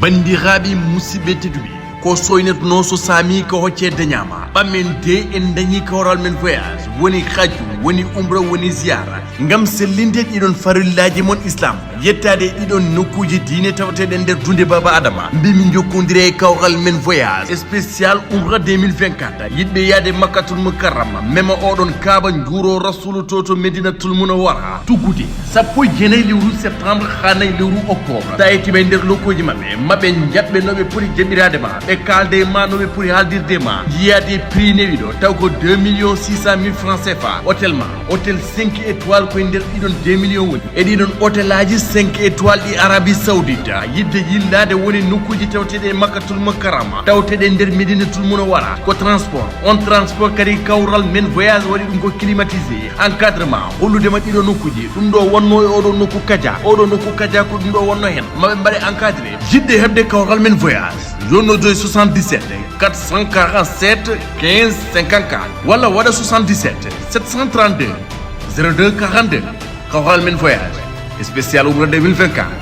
bandiraɓe musidɓe tedduɓe ko soynet non so sami ko hoccede ñama ɓammen de en dañi kawral men voyage woni hajju woni umra woni ziyara ngam sellinde ɗiɗon farillaji mon islam yettade ɗiɗon nokkuji diine tawateɗen nder dunde baba adama mbimi jokkodire e kawral men voyage spécial umra 2024 yiɗɓe yaade makkatul mukarrama mema oɗon kaaba juuro rasulu toto medinatul munawwara tuggude sappo jenayi lewru septembre hanayi lewru octobre sa yettiɓe nder lokkoji mabɓe jaɓɓe noɓe poti jaɓɓirade ma ɓe kalde ma noɓe poti haldirde ma jiyade prix newi ɗo taw ko 2 600 000 francs CFA hôtel ma hôtel 5 étoiles koye nder ɗiɗon 2 millions woni e ɗiɗon hôtel aji 5 étoiles ɗi Arabie Saoudite yidde yillade woni nokkuji tawteɗe e makkatul mukarrama tawteɗe nder medinatul munawwara ko transport on transport kadi kawral men voyage waɗi ɗum ko climatisé encadrement holludema ɗiɗo nokkuji ɗum ɗo wonno e oɗo nokku kadia ko ɗum ɗo wonno hen maɓe mbaɗe encadré jidde hebde kawral men voyage yonnodo 77 447 15 54 walla waɗa 77 732 02 42 kawral men voyage spécial Oumrah 2024